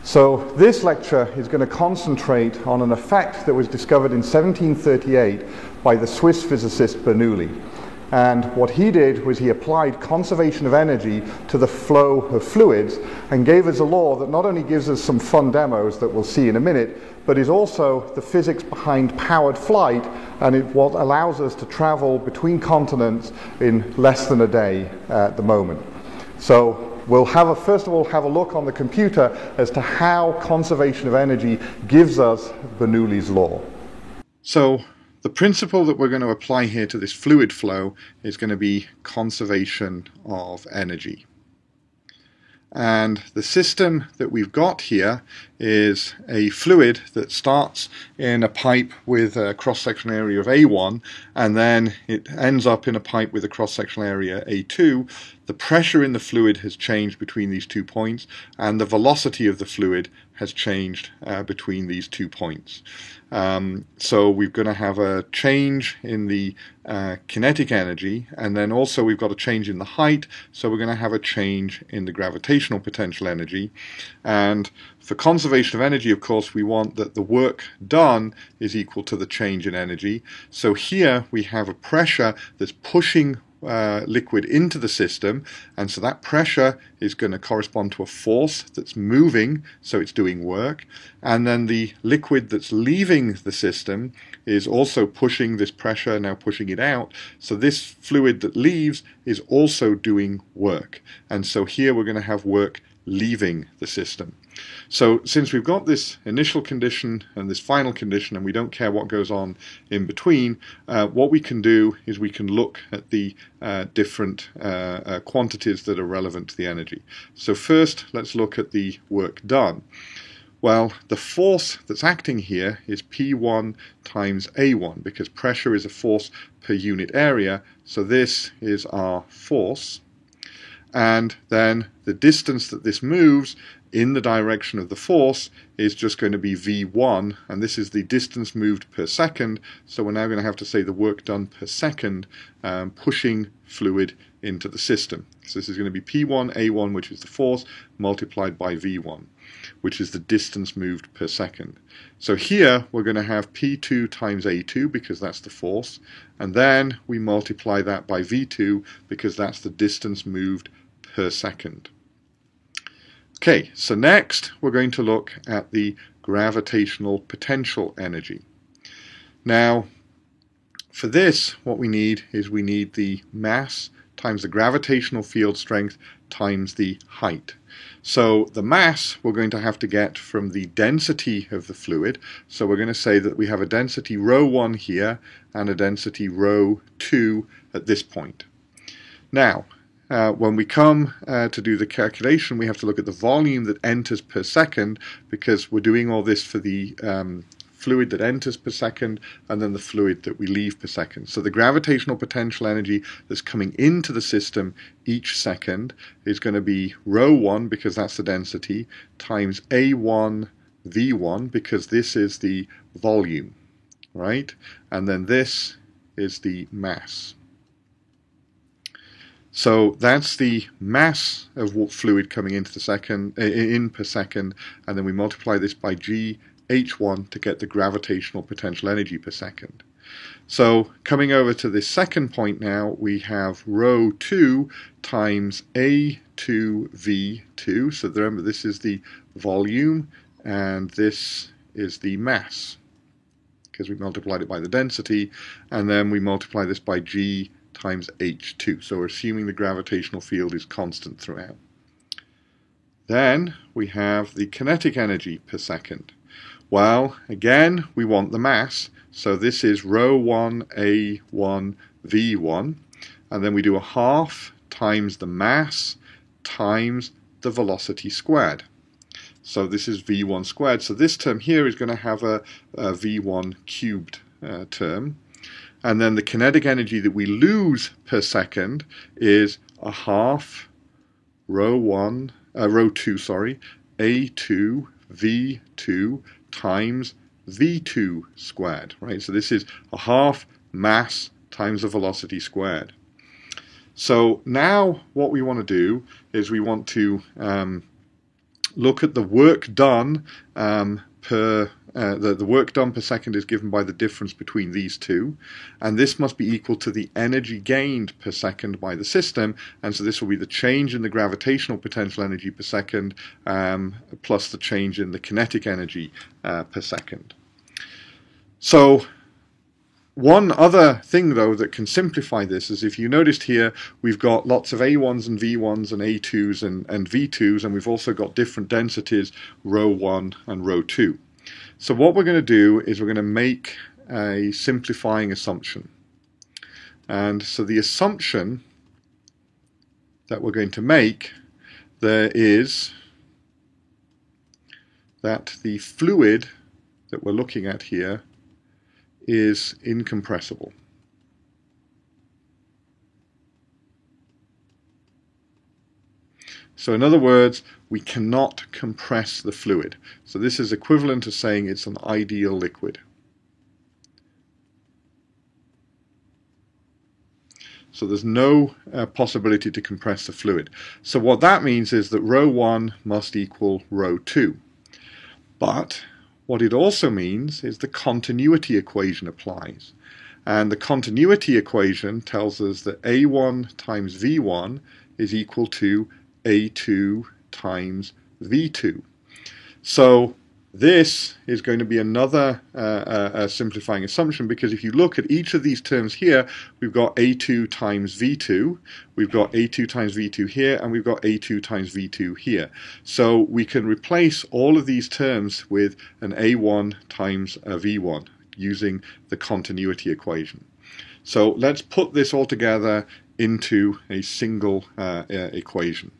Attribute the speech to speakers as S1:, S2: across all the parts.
S1: So this lecture is going to concentrate on an effect that was discovered in 1738 by the Swiss physicist Bernoulli. And what he did was he applied conservation of energy to the flow of fluids and gave us a law that not only gives us some fun demos that we'll see in a minute, but is also the physics behind powered flight, and what allows us to travel between continents in less than a day at the moment. So we'll first of all have a look on the computer as to how conservation of energy gives us Bernoulli's law. So the principle that we're going to apply here to this fluid flow is going to be conservation of energy. And the system that we've got here is a fluid that starts in a pipe with a cross-sectional area of A1, and then it ends up in a pipe with a cross-sectional area A2. The pressure in the fluid has changed between these 2 points, and the velocity of the fluid has changed between these 2 points. So we're going to have a change in the kinetic energy, and then also we've got a change in the height, so we're going to have a change in the gravitational potential energy. And for conservation of energy, of course, we want that the work done is equal to the change in energy. So here we have a pressure that's pushing liquid into the system, and so that pressure is going to correspond to a force that's moving, so it's doing work, and then the liquid that's leaving the system is also pushing this pressure, now pushing it out, so this fluid that leaves is also doing work, and so here we're going to have work leaving the system. So since we've got this initial condition and this final condition, and we don't care what goes on in between, what we can do is we can look at the different quantities that are relevant to the energy. So first, let's look at the work done. Well, the force that's acting here is P1 times A1, because pressure is a force per unit area, so this is our force. And then the distance that this moves in the direction of the force is just going to be V1, and this is the distance moved per second, so we're now going to have to say the work done per second pushing fluid into the system. So this is going to be P1 A1, which is the force, multiplied by V1, which is the distance moved per second. So here we're going to have P2 times A2, because that's the force, and then we multiply that by V2, because that's the distance moved per second. Okay, so next we're going to look at the gravitational potential energy. Now, for this, what we need is we need the mass times the gravitational field strength times the height. So the mass we're going to have to get from the density of the fluid. So we're going to say that we have a density ρ1 here and a density ρ2 at this point. Now, when we come to do the calculation, we have to look at the volume that enters per second, because we're doing all this for the fluid that enters per second and then the fluid that we leave per second. So the gravitational potential energy that's coming into the system each second is going to be ρ1, because that's the density, times A1 V1, because this is the volume, right? And then this is the mass. So that's the mass of fluid coming into the second in per second, and then we multiply this by GH1 to get the gravitational potential energy per second. So coming over to this second point now, we have ρ2 times A2V2. So remember, this is the volume and this is the mass, because we multiplied it by the density, and then we multiply this by G times H2. So we're assuming the gravitational field is constant throughout. Then we have the kinetic energy per second. Well, again, we want the mass, so this is ρ1 A1 V1, and then we do a half times the mass times the velocity squared. So this is V1 squared. So this term here is going to have a V1 cubed term. And then the kinetic energy that we lose per second is a half ρ2, A2 V2 times V2 squared, right? So this is a half mass times the velocity squared. So now what we want to do is we want to look at the work done the work done per second is given by the difference between these two, and this must be equal to the energy gained per second by the system, and so this will be the change in the gravitational potential energy per second plus the change in the kinetic energy per second. So one other thing, though, that can simplify this is if you noticed here, we've got lots of A1s and V1s and A2s and V2s, and we've also got different densities, rho 1 and rho 2. So what we're going to do is we're going to make a simplifying assumption. And so the assumption that we're going to make there is that the fluid that we're looking at here is incompressible. So in other words, we cannot compress the fluid. So this is equivalent to saying it's an ideal liquid. So there's no possibility to compress the fluid. So what that means is that rho 1 must equal rho 2. But what it also means is the continuity equation applies. And the continuity equation tells us that A1 times V1 is equal to A2 times V2. So this is going to be another simplifying assumption, because if you look at each of these terms here, we've got A2 times V2, we've got A2 times V2 here, and we've got A2 times V2 here. So we can replace all of these terms with an A1 times a V1 using the continuity equation. So let's put this all together into a single equation.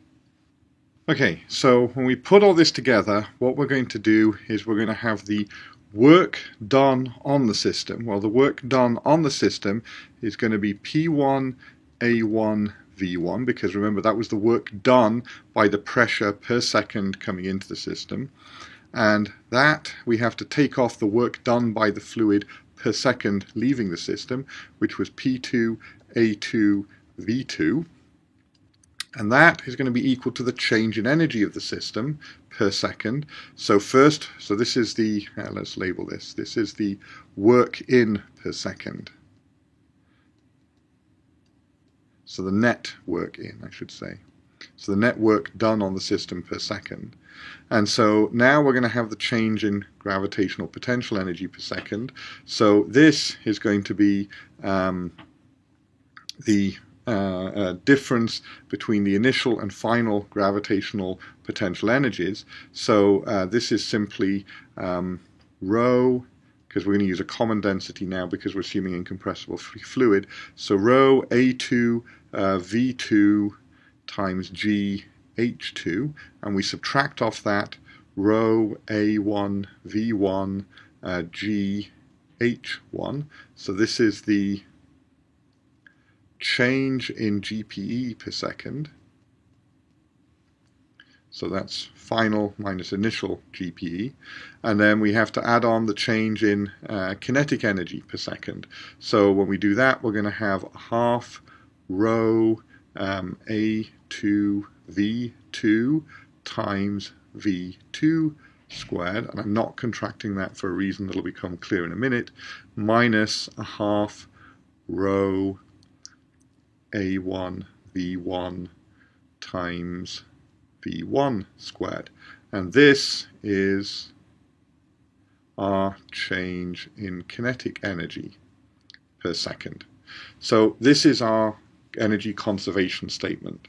S1: Okay, so when we put all this together, what we're going to do is we're going to have the work done on the system. Well, the work done on the system is going to be P1 A1 V1, because remember that was the work done by the pressure per second coming into the system, and that we have to take off the work done by the fluid per second leaving the system, which was P2 A2 V2. And that is going to be equal to the change in energy of the system per second. So first, so this is the, let's label this, this is the work in per second. So the net work in, I should say. So the net work done on the system per second. And so now we're going to have the change in gravitational potential energy per second. So this is going to be the difference between the initial and final gravitational potential energies. So this is simply rho, because we're going to use a common density now because we're assuming incompressible fluid. So rho A2 V2 times G H2, and we subtract off that rho A1 V1 G H1. So this is the change in GPE per second. So that's final minus initial GPE. And then we have to add on the change in kinetic energy per second. So when we do that, we're going to have half rho A2 V2 times V2 squared, and I'm not contracting that for a reason that'll become clear in a minute, minus a half rho A1 V1 times V1 squared. And this is our change in kinetic energy per second. So this is our energy conservation statement.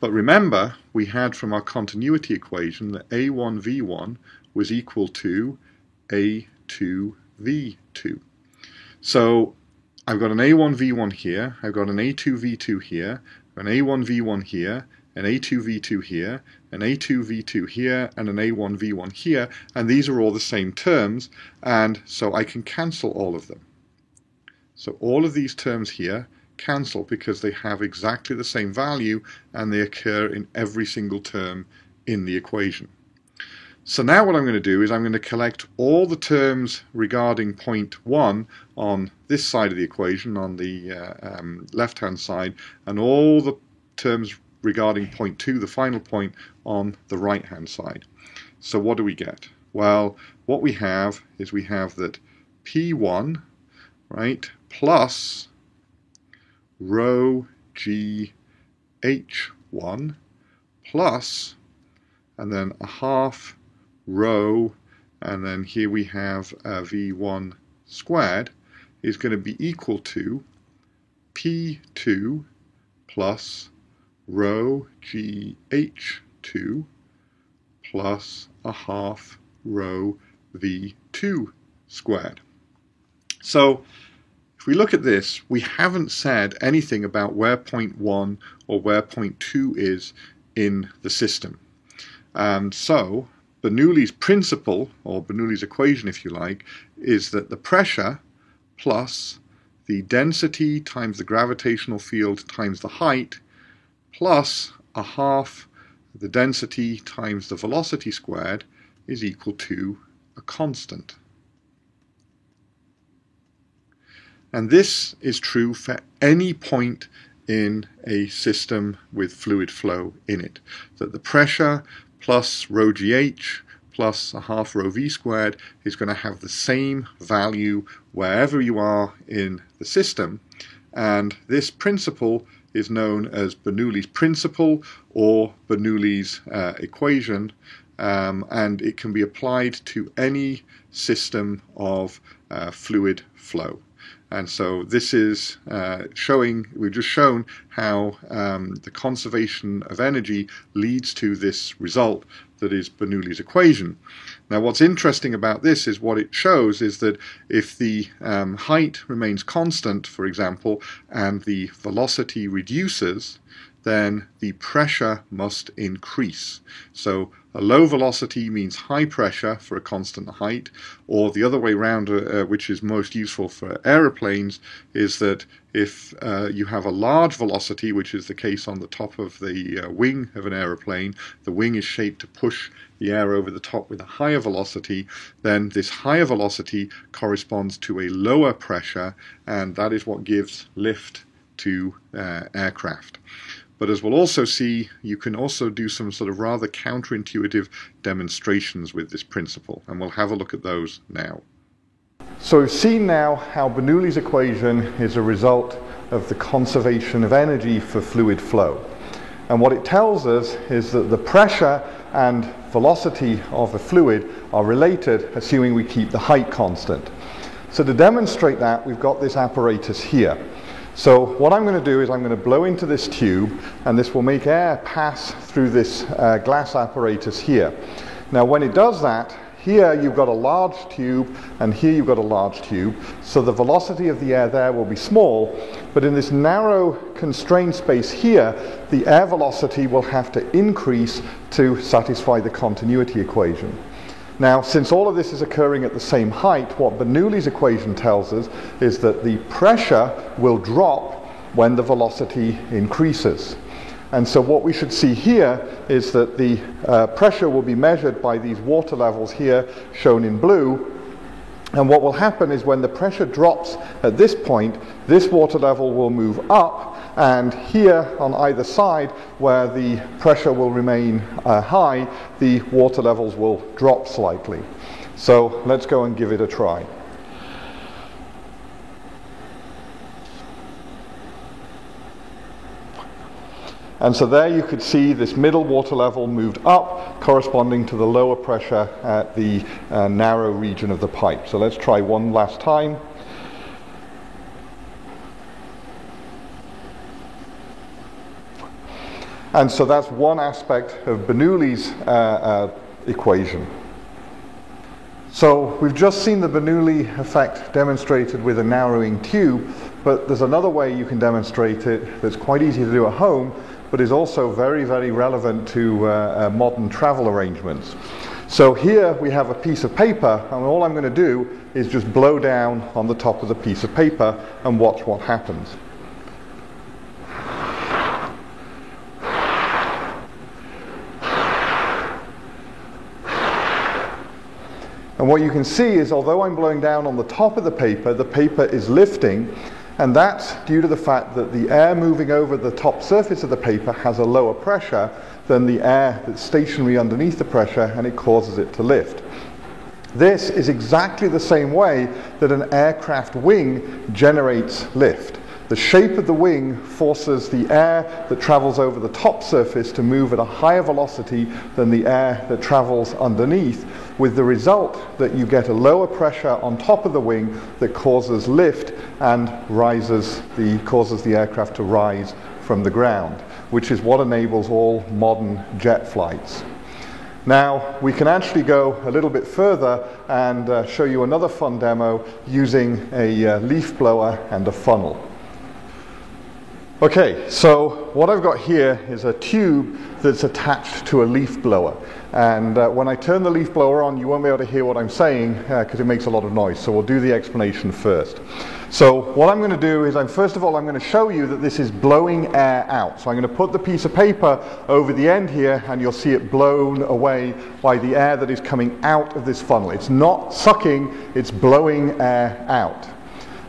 S1: But remember, we had from our continuity equation that A1 V1 was equal to A2 V2. So I've got an A1 V1 here, I've got an A2 V2 here, an A1 V1 here, an A2 V2 here, an A2 V2 here, and an A1 V1 here, and these are all the same terms, and so I can cancel all of them. So all of these terms here cancel because they have exactly the same value and they occur in every single term in the equation. So now what I'm going to do is I'm going to collect all the terms regarding point 1 on this side of the equation, on the left-hand side, and all the terms regarding point 2, the final point, on the right-hand side.
S2: So what do we get? Well, what we have is we have that P1, right, plus rho g h1 plus, and then a half rho, and then here we have v1 squared, is going to be equal to P2 plus rho gh2 plus a half rho v2 squared. So if we look at this, we haven't said anything about where point 1 or where point 2 is in the system. And so Bernoulli's principle, or Bernoulli's equation if you like, is that the pressure plus the density times the gravitational field times the height plus a half the density times the velocity squared is equal to a constant. And this is true for any point in a system with fluid flow in it, that the pressure plus rho gh plus a half rho v squared is going to have the same value wherever you are in the system. And this principle is known as Bernoulli's principle or Bernoulli's equation, and it can be applied to any system of fluid flow. And so this is we've just shown how the conservation of energy leads to this result that is Bernoulli's equation. Now what's interesting about this is what it shows is that if the height remains constant, for example, and the velocity reduces, then the pressure must increase. So a low velocity means high pressure for a constant height, or the other way around, which is most useful for aeroplanes, is that if you have a large velocity, which is the case on the top of the wing of an aeroplane, the wing is shaped to push the air over the top with a higher velocity, then this higher velocity corresponds to a lower pressure, and that is what gives lift to aircraft. But as we'll also see, you can also do some sort of rather counterintuitive demonstrations with this principle, and we'll have a look at those now.
S1: So we've seen now how Bernoulli's equation is a result of the conservation of energy for fluid flow. And what it tells us is that the pressure and velocity of a fluid are related, assuming we keep the height constant. So to demonstrate that, we've got this apparatus here. So what I'm going to do is I'm going to blow into this tube, and this will make air pass through this glass apparatus here. Now when it does that, here you've got a large tube, and here you've got a large tube, so the velocity of the air there will be small, but in this narrow constrained space here, the air velocity will have to increase to satisfy the continuity equation. Now, since all of this is occurring at the same height, what Bernoulli's equation tells us is that the pressure will drop when the velocity increases. And so what we should see here is that the pressure will be measured by these water levels here shown in blue. And what will happen is when the pressure drops at this point, this water level will move up, and here on either side, where the pressure will remain high, the water levels will drop slightly. So let's go and give it a try. And so there you could see this middle water level moved up, corresponding to the lower pressure at the narrow region of the pipe. So let's try one last time. And so that's one aspect of Bernoulli's equation. So we've just seen the Bernoulli effect demonstrated with a narrowing tube, but there's another way you can demonstrate it that's quite easy to do at home, but is also very, very relevant to modern travel arrangements. So here we have a piece of paper, and all I'm going to do is just blow down on the top of the piece of paper and watch what happens. And what you can see is, although I'm blowing down on the top of the paper is lifting, And that's due to the fact that the air moving over the top surface of the paper has a lower pressure than the air that's stationary underneath the pressure, and it causes it to lift. This is exactly the same way that an aircraft wing generates lift. The shape of the wing forces the air that travels over the top surface to move at a higher velocity than the air that travels underneath, with the result that you get a lower pressure on top of the wing that causes lift and causes the aircraft to rise from the ground, which is what enables all modern jet flights. Now, we can actually go a little bit further and show you another fun demo using a leaf blower and a funnel. Okay, so what I've got here is a tube that's attached to a leaf blower. And when I turn the leaf blower on, you won't be able to hear what I'm saying because it makes a lot of noise. So we'll do the explanation first. So what I'm going to do is, first of all, I'm going to show you that this is blowing air out. So I'm going to put the piece of paper over the end here, and you'll see it blown away by the air that is coming out of this funnel. It's not sucking, it's blowing air out.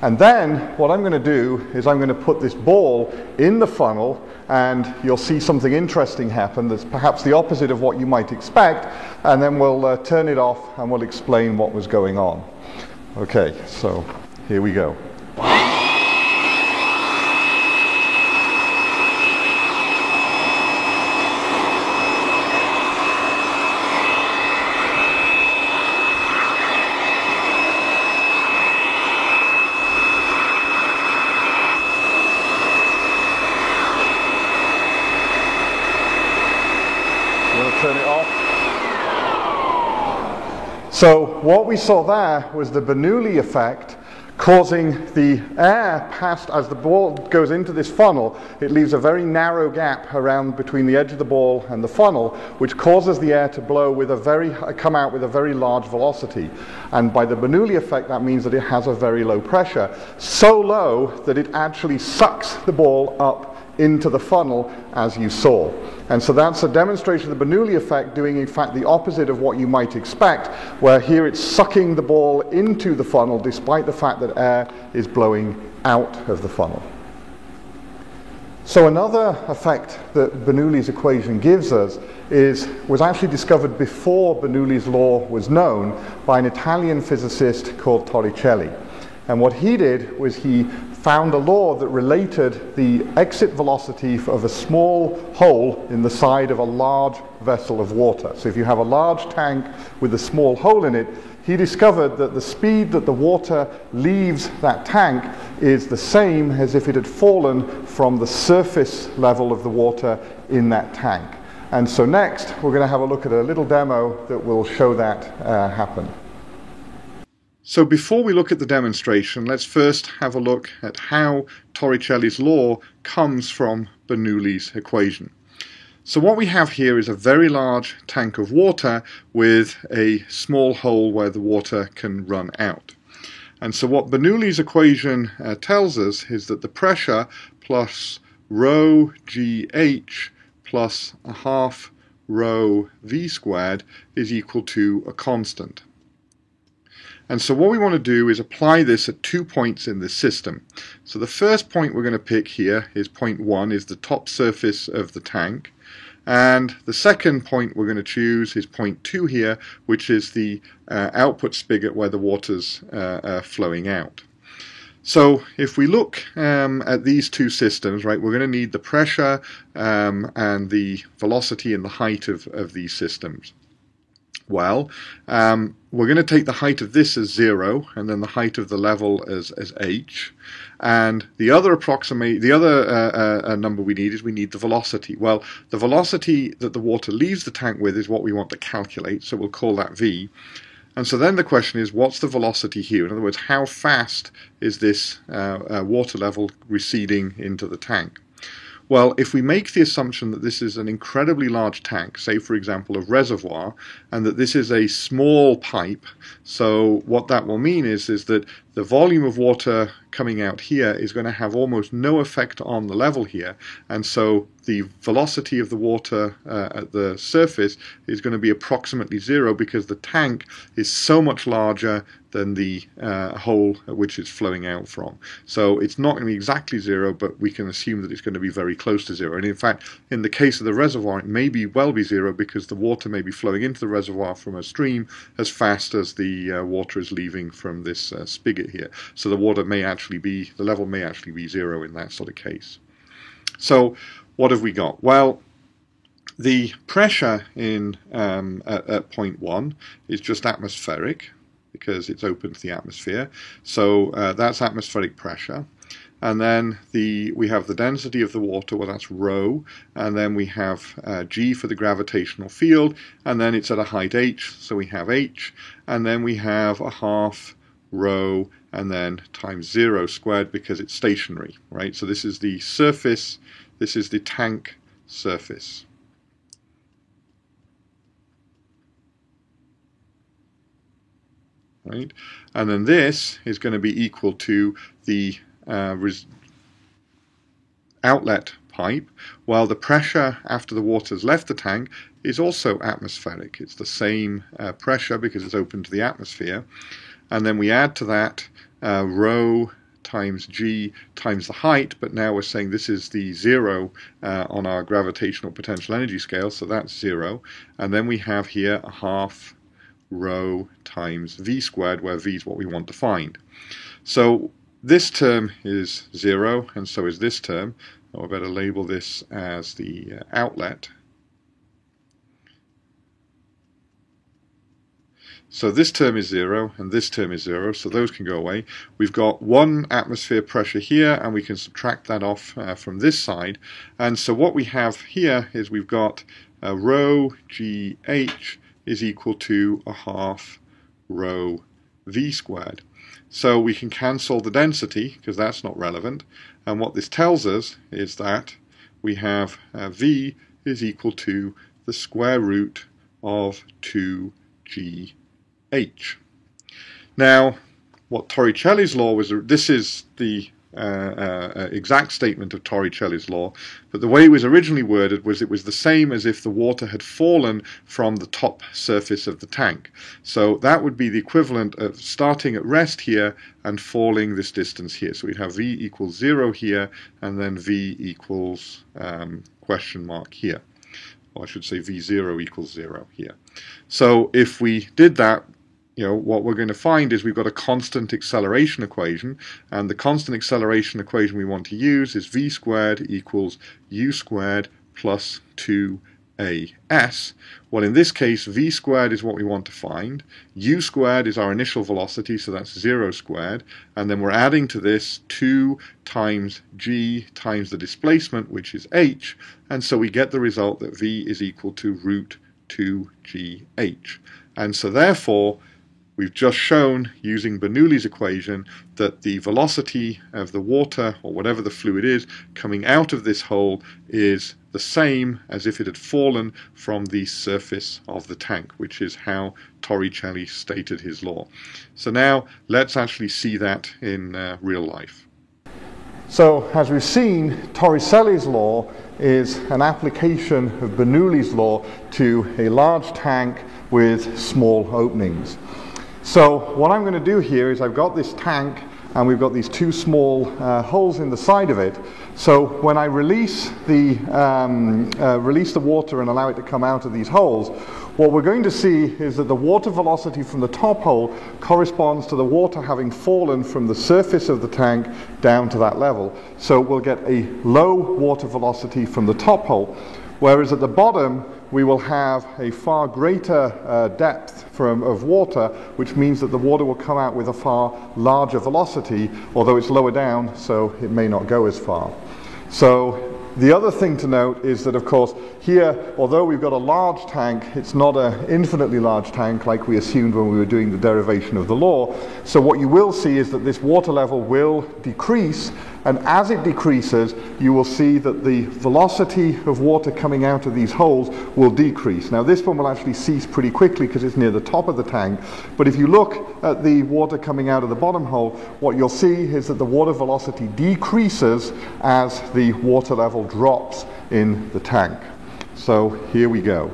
S1: And then what I'm going to do is I'm going to put this ball in the funnel, and you'll see something interesting happen that's perhaps the opposite of what you might expect, and then we'll turn it off and we'll explain what was going on. Okay, so here we go. Turn it off. So what we saw there was the Bernoulli effect, causing the air past, as the ball goes into this funnel, it leaves a very narrow gap around between the edge of the ball and the funnel, which causes the air to come out with a very large velocity. And by the Bernoulli effect, that means that it has a very low pressure, so low that it actually sucks the ball up into the funnel, as you saw. And so that's a demonstration of the Bernoulli effect doing, in fact, the opposite of what you might expect, where here it's sucking the ball into the funnel despite the fact that air is blowing out of the funnel. So another effect that Bernoulli's equation gives us was actually discovered before Bernoulli's law was known by an Italian physicist called Torricelli. And what he did was he found a law that related the exit velocity of a small hole in the side of a large vessel of water. So if you have a large tank with a small hole in it, he discovered that the speed that the water leaves that tank is the same as if it had fallen from the surface level of the water in that tank. And so next, we're going to have a look at a little demo that will show that happen.
S2: So before we look at the demonstration, let's first have a look at how Torricelli's law comes from Bernoulli's equation. So what we have here is a very large tank of water with a small hole where the water can run out. And so what Bernoulli's equation tells us is that the pressure plus rho gh plus a half rho v squared is equal to a constant. And so what we want to do is apply this at 2 points in this system. So the first point we're going to pick here is point 1, is the top surface of the tank. And the second point we're going to choose is point 2 here, which is the output spigot where the water's flowing out. So if we look at these two systems, right, we're going to need the pressure and the velocity and the height of these systems. Well, we're going to take the height of this as 0 and then the height of the level as h, and the other number we need is we need the velocity. Well, the velocity that the water leaves the tank with is what we want to calculate, so we'll call that v. And so then the question is, what's the velocity here? In other words, how fast is this water level receding into the tank? Well, if we make the assumption that this is an incredibly large tank, say for example a reservoir, and that this is a small pipe, so what that will mean is that the volume of water coming out here is going to have almost no effect on the level here, and so the velocity of the water at the surface is going to be approximately zero because the tank is so much larger than the hole at which it's flowing out from. So it's not going to be exactly zero, but we can assume that it's going to be very close to zero. And in fact, in the case of the reservoir, it may well be zero because the water may be flowing into the reservoir from a stream as fast as the water is leaving from this spigot here. So the level may actually be zero in that sort of case. So what have we got? Well, the pressure at point 1 is just atmospheric because it's open to the atmosphere. So that's atmospheric pressure. And then we have the density of the water, well, that's rho, and then we have g for the gravitational field, and then it's at a height h, so we have h, and then we have a half rho, and then times 0 squared because it's stationary, right? So this is the surface, this is the tank surface. Right? And then this is going to be equal to the outlet pipe, while the pressure after the water's left the tank is also atmospheric. It's the same pressure because it's open to the atmosphere. And then we add to that rho times g times the height, but now we're saying this is the 0 on our gravitational potential energy scale, so that's 0. And then we have here a half rho times v squared, where v is what we want to find. So this term is 0, and so is this term. I better label this as the outlet. So this term is 0 and this term is 0, so those can go away. We've got 1 atmosphere pressure here, and we can subtract that off from this side. And so what we have here is we've got rho gh is equal to a half rho v squared. So we can cancel the density because that's not relevant, and what this tells us is that we have v is equal to the square root of 2gh. Now, what Torricelli's law was, this is the exact statement of Torricelli's law, but the way it was originally worded was it was the same as if the water had fallen from the top surface of the tank. So that would be the equivalent of starting at rest here and falling this distance here. So we'd have v equals 0 here, and then v equals question mark here. Or I should say v0 equals 0 here. So if we did that, what we're going to find is we've got a constant acceleration equation, and the constant acceleration equation we want to use is v squared equals u squared plus 2as. Well, in this case, v squared is what we want to find, u squared is our initial velocity, so that's 0 squared, and then we're adding to this 2 times g times the displacement, which is h, and so we get the result that v is equal to root 2gh. And so therefore, we've just shown, using Bernoulli's equation, that the velocity of the water, or whatever the fluid is, coming out of this hole is the same as if it had fallen from the surface of the tank, which is how Torricelli stated his law. So now, let's actually see that in real life.
S1: So, as we've seen, Torricelli's law is an application of Bernoulli's law to a large tank with small openings. So what I'm going to do here is I've got this tank and we've got these 2 small holes in the side of it. So when I release the water and allow it to come out of these holes, what we're going to see is that the water velocity from the top hole corresponds to the water having fallen from the surface of the tank down to that level. So we'll get a low water velocity from the top hole, whereas at the bottom we will have a far greater depth of water, which means that the water will come out with a far larger velocity, although it's lower down, so it may not go as far. So the other thing to note is that, of course, here, although we've got a large tank, it's not an infinitely large tank like we assumed when we were doing the derivation of the law. So what you will see is that this water level will decrease, and as it decreases, you will see that the velocity of water coming out of these holes will decrease. Now this one will actually cease pretty quickly because it's near the top of the tank, but if you look at the water coming out of the bottom hole, what you'll see is that the water velocity decreases as the water level drops in the tank. So here we go.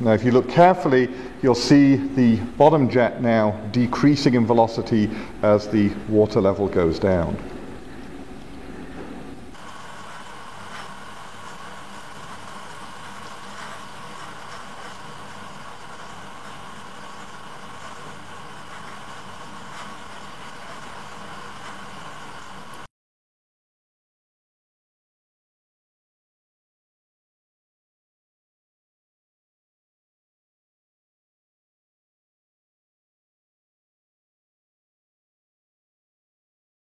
S1: Now if you look carefully, you'll see the bottom jet now decreasing in velocity as the water level goes down.